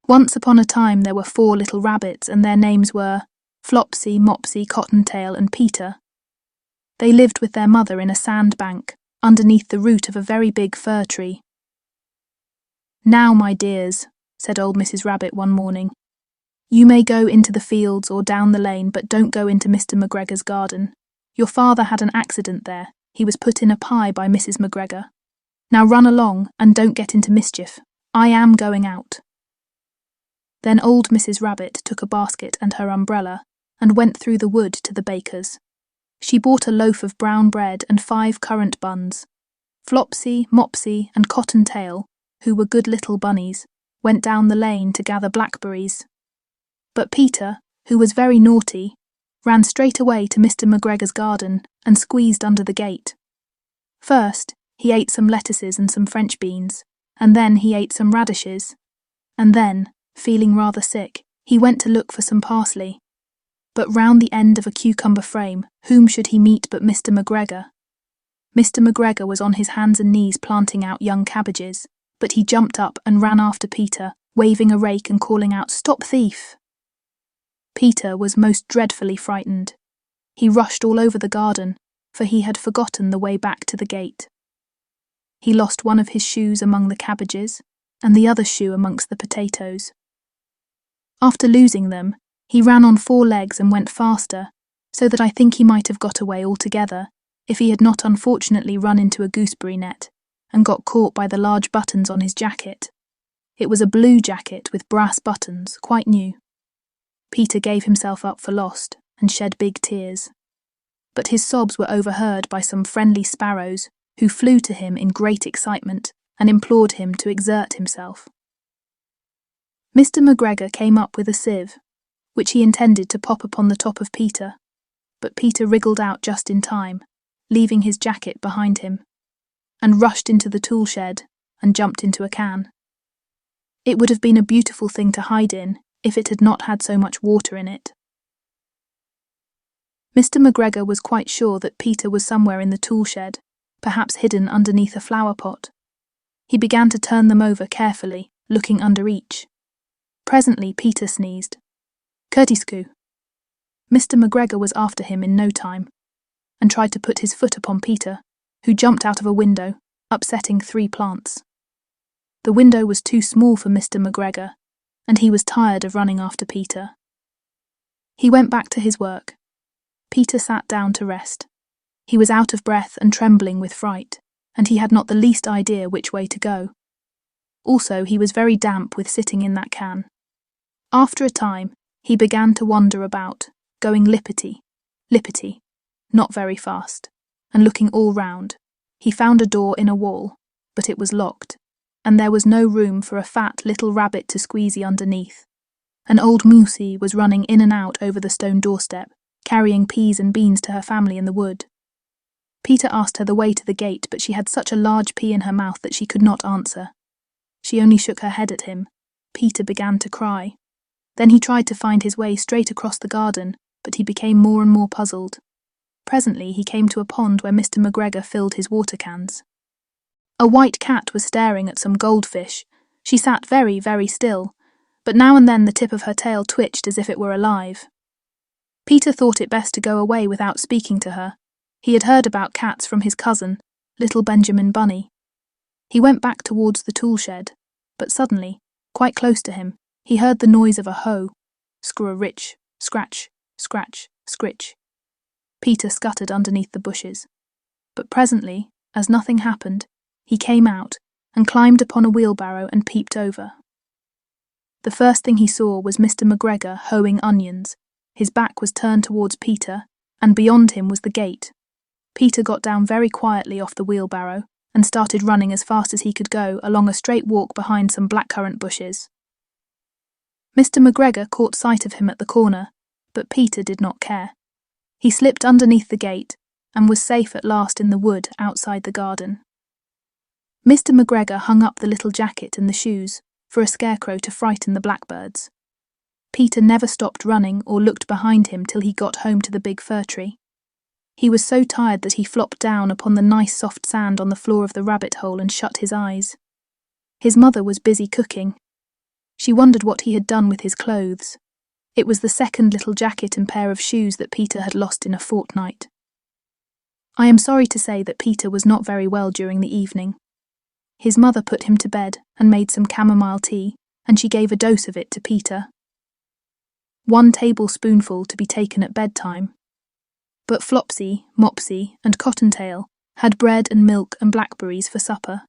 Once upon a time there were 4 little rabbits, and their names were Flopsy, Mopsy, Cottontail, and Peter. They lived with their mother in a sandbank, underneath the root of a very big fir tree. "Now, my dears," said old Mrs. Rabbit one morning, "you may go into the fields or down the lane, but don't go into Mr. McGregor's garden. Your father had an accident there. He was put in a pie by Mrs. McGregor. Now run along, and don't get into mischief. I am going out." Then old Mrs. Rabbit took a basket and her umbrella, and went through the wood to the baker's. She bought a loaf of brown bread and 5 currant buns. Flopsy, Mopsy, and Cottontail, who were good little bunnies, went down the lane to gather blackberries. But Peter, who was very naughty, ran straight away to Mr. McGregor's garden and squeezed under the gate. First, he ate some lettuces and some French beans, and then he ate some radishes, and then, feeling rather sick, he went to look for some parsley. But round the end of a cucumber frame, whom should he meet but Mr. McGregor? Mr. McGregor was on his hands and knees planting out young cabbages, but he jumped up and ran after Peter, waving a rake and calling out, "Stop, thief!" Peter was most dreadfully frightened. He rushed all over the garden, for he had forgotten the way back to the gate. He lost one of his shoes among the cabbages, and the other shoe amongst the potatoes. After losing them, he ran on 4 legs and went faster, so that I think he might have got away altogether, if he had not unfortunately run into a gooseberry net, and got caught by the large buttons on his jacket. It was a blue jacket with brass buttons, quite new. Peter gave himself up for lost, and shed big tears. But his sobs were overheard by some friendly sparrows, who flew to him in great excitement, and implored him to exert himself. Mr. McGregor came up with a sieve, which he intended to pop upon the top of Peter, but Peter wriggled out just in time, leaving his jacket behind him, and rushed into the tool shed and jumped into a can. It would have been a beautiful thing to hide in if it had not had so much water in it. Mr. McGregor was quite sure that Peter was somewhere in the tool shed, perhaps hidden underneath a flower pot. He began to turn them over carefully, looking under each. Presently Peter sneezed. "Curtiscoo!" Mr. McGregor was after him in no time, and tried to put his foot upon Peter, who jumped out of a window, upsetting 3 plants. The window was too small for Mr. McGregor, and he was tired of running after Peter. He went back to his work. Peter sat down to rest. He was out of breath and trembling with fright, and he had not the least idea which way to go. Also, he was very damp with sitting in that can. After a time, he began to wander about, going lippity, lippity, not very fast, and looking all round. He found a door in a wall, but it was locked, and there was no room for a fat little rabbit to squeezy underneath. An old mousey was running in and out over the stone doorstep, carrying peas and beans to her family in the wood. Peter asked her the way to the gate, but she had such a large pea in her mouth that she could not answer. She only shook her head at him. Peter began to cry. Then he tried to find his way straight across the garden, but he became more and more puzzled. Presently he came to a pond where Mr. McGregor filled his water cans. A white cat was staring at some goldfish. She sat very, very still, but now and then the tip of her tail twitched as if it were alive. Peter thought it best to go away without speaking to her. He had heard about cats from his cousin, little Benjamin Bunny. He went back towards the tool shed, but suddenly, quite close to him, he heard the noise of a hoe. Screw-a-rich, scratch, scratch, scritch. Peter scuttered underneath the bushes. But presently, as nothing happened, he came out and climbed upon a wheelbarrow and peeped over. The first thing he saw was Mr. McGregor hoeing onions. His back was turned towards Peter, and beyond him was the gate. Peter got down very quietly off the wheelbarrow and started running as fast as he could go along a straight walk behind some blackcurrant bushes. Mr. McGregor caught sight of him at the corner, but Peter did not care. He slipped underneath the gate and was safe at last in the wood outside the garden. Mr. McGregor hung up the little jacket and the shoes for a scarecrow to frighten the blackbirds. Peter never stopped running or looked behind him till he got home to the big fir tree. He was so tired that he flopped down upon the nice soft sand on the floor of the rabbit hole and shut his eyes. His mother was busy cooking. She wondered what he had done with his clothes. It was the second little jacket and pair of shoes that Peter had lost in a fortnight. I am sorry to say that Peter was not very well during the evening. His mother put him to bed and made some chamomile tea, and she gave a dose of it to Peter. 1 tablespoonful to be taken at bedtime. But Flopsy, Mopsy, and Cottontail had bread and milk and blackberries for supper.